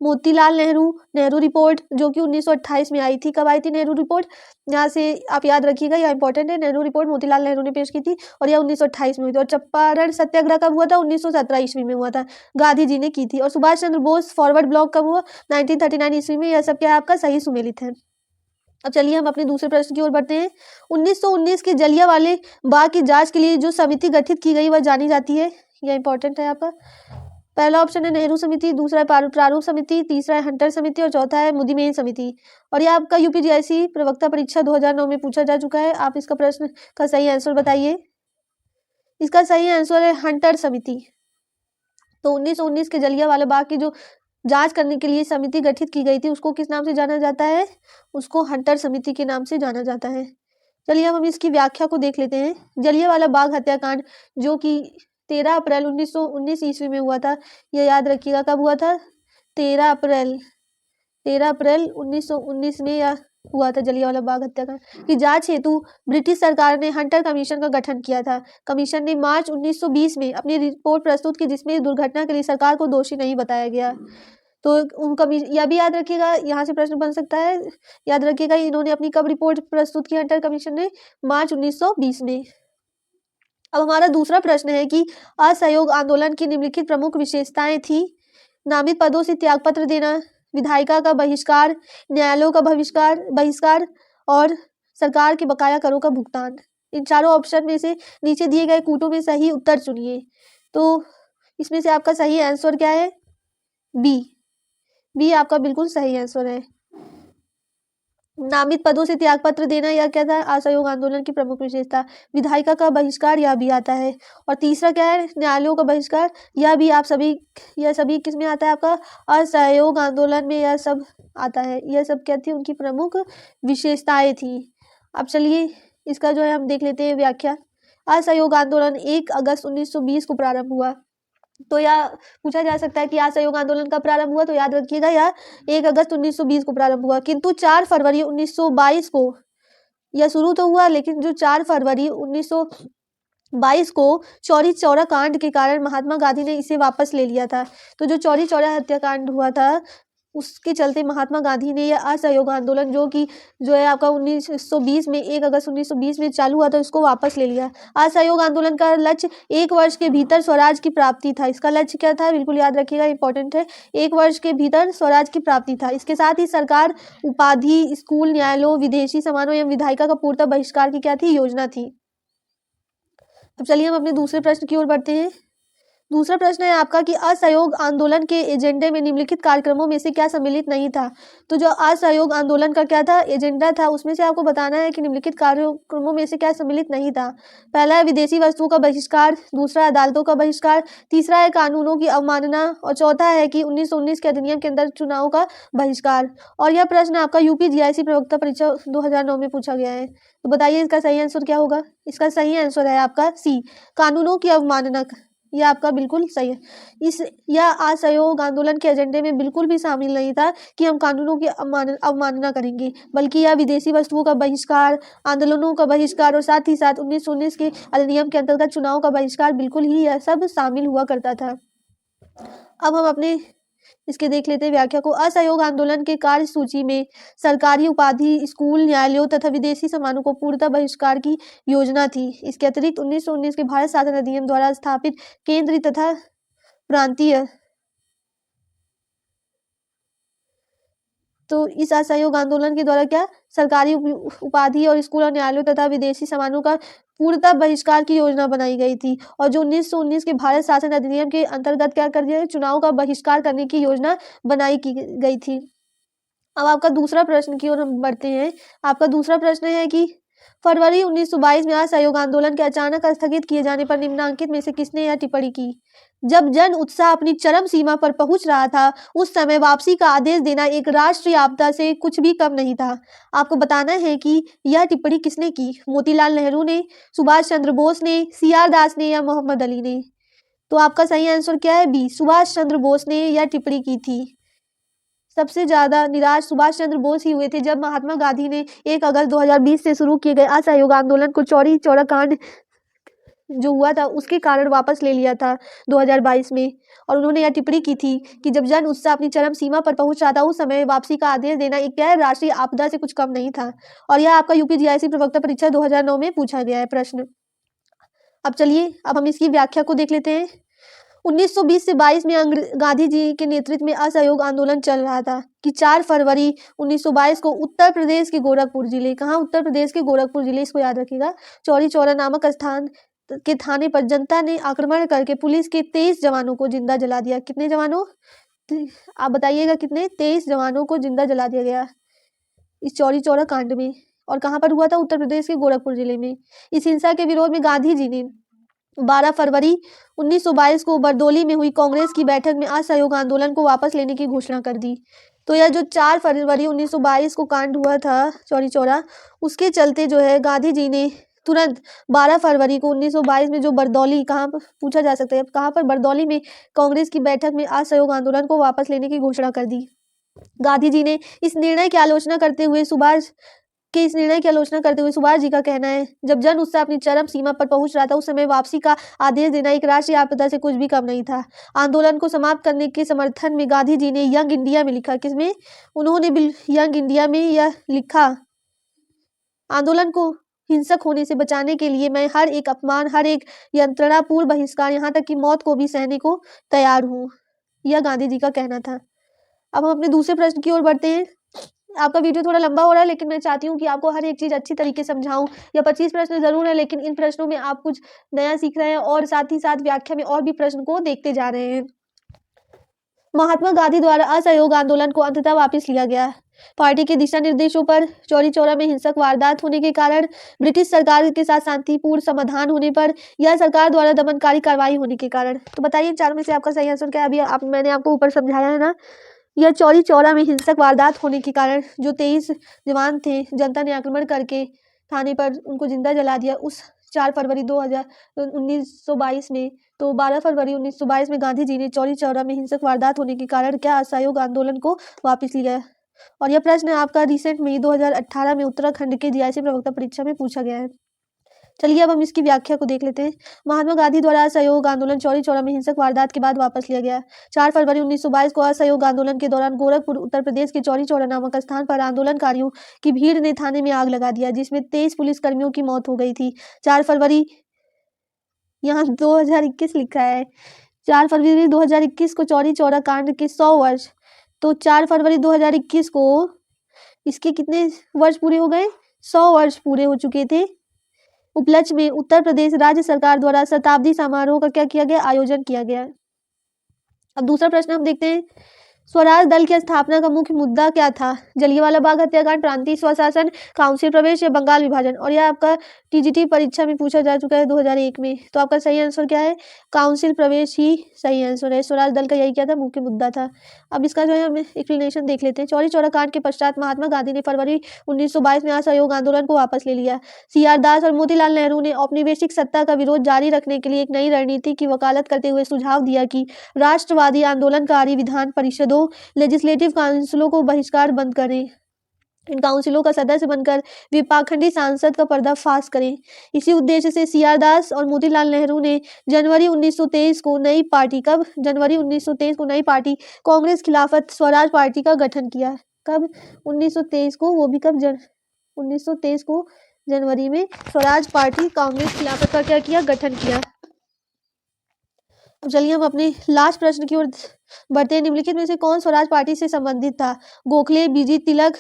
मोतीलाल नेहरू, नेहरू रिपोर्ट जो कि 1928 में आई थी। कब आई थी नेहरू रिपोर्ट? यहाँ से आप याद रखिएगा, यह इंपॉर्टेंट है। नेहरू रिपोर्ट मोतीलाल नेहरू ने पेश की थी और यह 1928 में हुई थी। और चंपारण सत्याग्रह कब हुआ था? 1917 ईस्वी में हुआ था, गांधी जी ने की थी। और सुभाष चंद्र बोस फॉरवर्ड ब्लॉक कब हुआ? 1939 ईस्वी में। यह सब क्या है आपका? सही सुमेलित है। अब चलिए हम अपने दूसरे प्रश्न की ओर बढ़ते हैं। 1919 के जलियांवाले बाग की जांच के लिए जो समिति गठित की गई वह जानी जाती है। यह इंपॉर्टेंट है आपका। पहला ऑप्शन है नेहरू समिति, दूसरा है प्रारूप समिति, तीसरा है हंटर समिति और चौथा है मुदिमेन समिति। और यह आपका यूपीपीएससी प्रवक्ता परीक्षा 2009 में पूछा जा चुका है। आप इसका प्रश्न का सही आंसर बताइए। इसका सही आंसर है हंटर समिति। तो 1919 के जलियांवाला बाग की जो जांच करने के लिए समिति गठित की गई थी, उसको किस नाम से जाना जाता है? उसको हंटर समिति के नाम से जाना जाता है। चलिए हम इसकी व्याख्या को देख लेते हैं। जलियांवाला बाग हत्याकांड जो कि 13 अप्रैल 1919 ईस्वी में हुआ था। यह याद रखिएगा कब हुआ था? 13 अप्रैल 1919 में यह हुआ था जलियांवाला बाग हत्याकांड की जांच हेतु ब्रिटिश सरकार ने हंटर कमीशन का गठन किया था। कमीशन ने मार्च 1920 में अपनी रिपोर्ट प्रस्तुत की, जिसमें दुर्घटना के लिए सरकार को दोषी नहीं बताया गया। तो यह भी याद रखिएगा, यहाँ से प्रश्न बन सकता है। याद रखिएगा इन्होंने अपनी कब रिपोर्ट प्रस्तुत की हंटर कमीशन ने? मार्च 1920 में। अब हमारा दूसरा प्रश्न है कि असहयोग आंदोलन की निम्नलिखित प्रमुख विशेषताएं थी। नामित पदों से त्यागपत्र देना, विधायिका का बहिष्कार, न्यायालयों का बहिष्कार और सरकार के बकाया करों का भुगतान। इन चारों ऑप्शन में से नीचे दिए गए कूटों में सही उत्तर चुनिए। तो इसमें से आपका सही आंसर क्या है? बी आपका बिल्कुल सही आंसर है। नामित पदों से त्यागपत्र देना, यह क्या था, असहयोग आंदोलन की प्रमुख विशेषता। विधायिका का बहिष्कार, यह भी आता है। और तीसरा क्या है, न्यायालयों का बहिष्कार, यह भी यह सभी किस में आता है, आपका असहयोग आंदोलन में यह सब आता है। यह सब क्या थी, उनकी प्रमुख विशेषताएं थी। अब चलिए इसका जो है हम देख लेते हैं व्याख्या। असहयोग आंदोलन 1 अगस्त 1920 को प्रारंभ हुआ। तो यह पूछा जा सकता है कि असहयोग आंदोलन कब प्रारंभ हुआ, तो याद रखिएगा यह 1 अगस्त 1920 को प्रारंभ हुआ, किंतु 4 फरवरी 1922 को यह शुरू तो हुआ, लेकिन जो 4 फरवरी 1922 को चौरी चौरा कांड के कारण महात्मा गांधी ने इसे वापस ले लिया था। तो जो चौरी चौरा हत्याकांड हुआ था, उसके चलते महात्मा गांधी ने यह असहयोग आंदोलन जो है आपका 1920 में 1 अगस्त 1920 में चालू हुआ था, उसको वापस ले लिया। असहयोग आंदोलन का लक्ष्य 1 वर्ष के भीतर स्वराज की प्राप्ति था। इसका लक्ष्य क्या था, बिल्कुल याद रखिएगा, इंपॉर्टेंट है। 1 वर्ष के भीतर स्वराज की प्राप्ति था। इसके साथ ही सरकार उपाधि, स्कूल, न्यायालयों, विदेशी सामानों एवं विधायिका का पूर्णतः बहिष्कार की क्या थी, योजना थी। अब चलिए हम अपने दूसरे प्रश्न की ओर बढ़ते हैं। दूसरा प्रश्न है आपका कि असहयोग आंदोलन के एजेंडे में निम्नलिखित कार्यक्रमों में से क्या सम्मिलित नहीं था। तो जो असहयोग आंदोलन का क्या था, एजेंडा था, उसमें से आपको बताना है कि निम्नलिखित कार्यक्रमों में से क्या सम्मिलित नहीं था। पहला है विदेशी वस्तुओं का बहिष्कार, दूसरा अदालतों का बहिष्कार, तीसरा है कानूनों की अवमानना, और चौथा है कि 1919 के अधिनियम के अंदर चुनाव का बहिष्कार। और यह प्रश्न आपका यूपी जीआईसी प्रवक्ता परीक्षा 2009 में पूछा गया है। तो बताइए इसका सही आंसर क्या होगा। इसका सही आंसर है आपका सी, कानूनों की अवमानना। यह आपका बिल्कुल सही है। यह असहयोग आंदोलन के एजेंडे में बिल्कुल भी शामिल नहीं था कि हम कानूनों की अवमानना करेंगे, बल्कि यह विदेशी वस्तुओं का बहिष्कार, आंदोलनों का बहिष्कार और साथ ही साथ 1919 के अधिनियम के अंतर्गत चुनाव का बहिष्कार, बिल्कुल ही यह सब शामिल हुआ करता था। अब हम अपने इसके देख लेते हैं व्याख्या को। असहयोग आंदोलन के कार्य सूची में सरकारी उपाधि, स्कूल, न्यायालयों तथा विदेशी सामानों को पूर्णतः बहिष्कार की योजना थी। इसके अतिरिक्त 1919 के भारत शासन अधिनियम द्वारा स्थापित केंद्रीय तथा प्रांतीय, तो इस असहयोग आंदोलन के द्वारा क्या, सरकारी उपाधि और स्कूल और न्यायालयों तथा विदेशी सामानों का पूर्णतः बहिष्कार की योजना बनाई गई थी। और जो 1919 के भारत शासन अधिनियम के अंतर्गत क्या कर दिया, चुनाव का बहिष्कार करने की योजना बनाई की गई थी। अब आपका दूसरा प्रश्न की ओर हम बढ़ते हैं। आपका दूसरा प्रश्न है कि फरवरी 1922 में असहयोग आंदोलन के अचानक स्थगित किए जाने पर निम्नलिखित में से किसने यह टिप्पणी की। जब जन उत्साह अपनी चरम सीमा पर पहुंच रहा था, उस समय वापसी का आदेश देना एक राष्ट्रीय आपदा से कुछ भी कम नहीं था। आपको बताना है कि यह टिप्पणी किसने की, मोतीलाल नेहरू ने, सुभाष चंद्र बोस ने, सीआर दास ने या मोहम्मद अली ने। तो आपका सही आंसर क्या है, बी, सुभाष चंद्र बोस ने यह टिप्पणी की थी। सबसे ज्यादा निराश सुभाष चंद्र बोस ही हुए थे जब महात्मा गांधी ने 1 अगस्त 2020 से शुरू किए गए असहयोग आंदोलन को चौरी चौरा कांड जो हुआ था उसके कारण वापस ले लिया था 2022 में। और उन्होंने यह टिप्पणी की थी कि जब जन उत्साह अपनी चरम सीमा पर पहुंच रहा था, उस समय वापसी का आदेश देना एक क्या है, राष्ट्रीय आपदा से कुछ कम नहीं था। और यह आपका यूपी जीआईसी प्रवक्ता परीक्षा 2009 में पूछा गया है प्रश्न। अब चलिए अब हम इसकी व्याख्या को देख लेते हैं। 1920 से 22 में गांधी जी के नेतृत्व में असहयोग आंदोलन चल रहा था कि 4 फरवरी 1922 को उत्तर प्रदेश के गोरखपुर जिले, कहाँ, उत्तर प्रदेश के गोरखपुर जिले, इसको याद रखिएगा, चौरी चौरा नामक स्थान के थाने पर जनता ने आक्रमण करके पुलिस के 23 जवानों को जिंदा जला दिया। कितने जवानों, आप बताइएगा कितने, 23 जवानों को जिंदा जला दिया गया इस चौरी चौरा कांड में। और कहाँ पर हुआ था, उत्तर प्रदेश के गोरखपुर जिले में। इस हिंसा के विरोध में गांधी जी ने 12 फरवरी 1922 को बरदौली में हुई कांग्रेस की बैठक में असहयोग आंदोलन को वापस लेने की घोषणा कर दी। तो यह जो 4 फरवरी 1922 को कांड हुआ था चौरी चौरा, उसके चलते जो है गांधी जी ने तुरंत 12 फरवरी को 1922 में जो बरदौली, कहाँ पर पूछा जा सकता है, कहाँ पर, बरदौली में कांग्रेस की बैठक में असहयोग आंदोलन को वापस लेने की घोषणा कर दी। गांधी जी ने इस निर्णय की आलोचना करते हुए सुभाष जी का कहना है, जब जन उत्साह अपनी चरम सीमा पर पहुंच रहा था, उस समय वापसी का आदेश देना एक राष्ट्रीय आपदा से कुछ भी कम नहीं था। आंदोलन को समाप्त करने के समर्थन में गांधी जी ने यंग इंडिया में लिखा, किसमें, उन्होंने यंग इंडिया में यह लिखा, आंदोलन को हिंसक होने से बचाने के लिए मैं हर एक अपमान, हर एक यंत्रणापूर्ण बहिष्कार, यहाँ तक कि मौत को भी सहने को तैयार हूँ। यह गांधी जी का कहना था। अब हम अपने दूसरे प्रश्न की ओर बढ़ते हैं। आपका वीडियो थोड़ा लंबा हो रहा है, लेकिन मैं चाहती हूँ कि आपको हर एक चीज़ अच्छी तरीके से समझाऊं। या 25 प्रश्न जरूर है, लेकिन इन प्रश्नों में आप कुछ नया सीख रहे हैं और साथ ही साथ व्याख्या में और भी प्रश्न को देखते जा रहे हैं। महात्मा गांधी द्वारा असहयोग आंदोलन को अंततः वापस लिया गया। पार्टी के दिशा निर्देशों पर चौरी चौरा में हिंसक वारदात होने के कारण, ब्रिटिश सरकार के साथ शांतिपूर्ण समाधान होने पर, या सरकार द्वारा दमनकारी कार्रवाई होने के कारण। तो बताइए इन चारों में से आपका सही आंसर क्या है। अभी मैंने आपको ऊपर समझाया है ना। यह चौरी चौरा में हिंसक वारदात होने के कारण जो 23 जवान थे, जनता ने आक्रमण करके थाने पर उनको जिंदा जला दिया उस 4 फरवरी 1922 में। तो 12 फरवरी 1922 में गांधी जी ने चौरी चौरा में हिंसक वारदात होने के कारण क्या असहयोग आंदोलन को वापस लिया। और यह प्रश्न आपका रिसेंट में 2018 में उत्तराखंड के जीआईसी प्रवक्ता परीक्षा में पूछा गया है। चलिए अब हम इसकी व्याख्या को देख लेते हैं। महात्मा गांधी द्वारा असहयोग आंदोलन चौरी चौरा में हिंसक वारदात के बाद वापस लिया गया। 4 फरवरी 1922 को असहयोग आंदोलन के दौरान गोरखपुर उत्तर प्रदेश के चौरी चौरा नामक स्थान पर आंदोलनकारियों की भीड़ ने थाने में आग लगा दिया, जिसमें 23 पुलिसकर्मियों की मौत हो गई थी। 4 फरवरी, यहाँ 2021 लिखा है, 4 फरवरी 2021 को चौरी चौरा कांड के 100 वर्ष, तो 4 फरवरी 2021 को इसके कितने वर्ष पूरे हो गए? 100 वर्ष पूरे हो चुके थे। उपलक्ष्य में उत्तर प्रदेश राज्य सरकार द्वारा शताब्दी समारोह का क्या किया गया? आयोजन किया गया। अब दूसरा प्रश्न हम देखते हैं, स्वराज दल की स्थापना का मुख्य मुद्दा क्या था? जलियांवाला बाग हत्याकांड, प्रांतीय स्वशासन, काउंसिल प्रवेश या बंगाल विभाजन। और यह आपका टीजीटी परीक्षा में पूछा जा चुका है 2001 में। तो आपका सही आंसर क्या है? काउंसिल प्रवेश ही सही आंसर है। स्वराज दल का यही क्या था? मुख्य मुद्दा था। अब इसका जो है हम एक्सप्लेनेशन देख लेते हैं। चौरी चौरा कांड के पश्चात महात्मा गांधी ने फरवरी 1922 में असहयोग आंदोलन को वापस ले लिया। CR दास और मोतीलाल नेहरू ने औपनिवेशिक सत्ता का विरोध जारी रखने के लिए एक नई रणनीति की वकालत करते हुए सुझाव दिया कि राष्ट्रवादी आंदोलनकारी विधान परिषदों, लेजिस्लेटिव काउंसिलों को बहिष्कार बंद करें। इन काउंसिलों का सदस्य बनकर वे पाखंडी सांसद का पर्दाफाश करें। इसी उद्देश्य से CR दास और मोतीलाल नेहरू ने जनवरी 1923 को नई पार्टी कांग्रेस खिलाफत स्वराज पार्टी का गठन किया। कब? 1923 को, वो भी कब? 1923 को जनवरी में स्वराज पार्टी कांग्रेस खिलाफत का क्या किया? गठन किया। अब चलिए हम अपने लास्ट प्रश्न की ओर बढ़ते हैं। निम्नलिखित में से कौन स्वराज पार्टी से संबंधित था? गोखले, बीजी तिलक,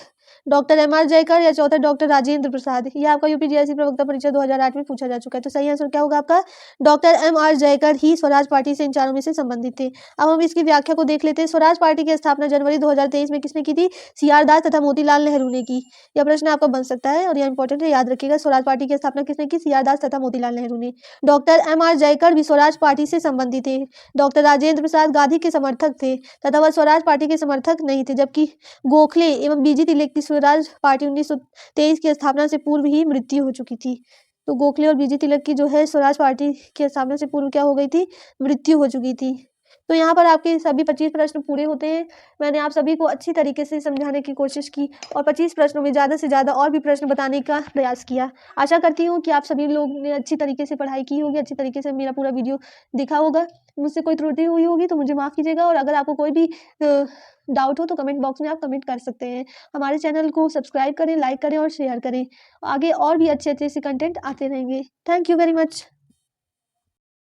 डॉक्टर MR जयकर या चौथा डॉक्टर राजेंद्र प्रसाद। यह आपका यूपीजीएससी प्रवक्ता परीक्षा 2008 में पूछा जा चुका है। तो सही आंसर क्या होगा आपका? डॉक्टर MR जयकर ही स्वराज पार्टी से इन चारों में से संबंधित थे। अब हम इसकी व्याख्या को देख लेते हैं। स्वराज पार्टी की स्थापना जनवरी 2023 में किसने की थी? CR दास तथा मोतीलाल नेहरू ने की। यह प्रश्न आपका बन सकता है और यह इंपॉर्टेंट है, याद रखिएगा। स्वराज पार्टी की स्थापना किसने की? CR दास तथा मोतीलाल नेहरू ने। डॉक्टर MR जयकर भी स्वराज पार्टी से संबंधित थे। डॉक्टर राजेंद्र प्रसाद गांधी के समर्थक थे तथा वह स्वराज पार्टी के समर्थक नहीं थे, जबकि गोखले एवं बीजी तिलक की स्वराज पार्टी 1923 की स्थापना से पूर्व ही मृत्यु हो चुकी थी। तो गोखले और बीजी तिलक की जो है स्वराज पार्टी की स्थापना से पूर्व क्या हो गई थी? मृत्यु हो चुकी थी। तो यहाँ पर आपके सभी 25 प्रश्न पूरे होते हैं। मैंने आप सभी को अच्छी तरीके से समझाने की कोशिश की और 25 प्रश्नों में ज़्यादा से ज़्यादा और भी प्रश्न बताने का प्रयास किया। आशा करती हूँ कि आप सभी लोग ने अच्छी तरीके से पढ़ाई की होगी, अच्छी तरीके से मेरा पूरा वीडियो देखा होगा। मुझसे कोई त्रुटि हुई होगी तो मुझे माफ़ कीजिएगा, और अगर आपको कोई भी डाउट हो तो कमेंट बॉक्स में आप कमेंट कर सकते हैं। हमारे चैनल को सब्सक्राइब करें, लाइक करें और शेयर करें। आगे और भी अच्छे अच्छे से कंटेंट आते रहेंगे। Thank you very much.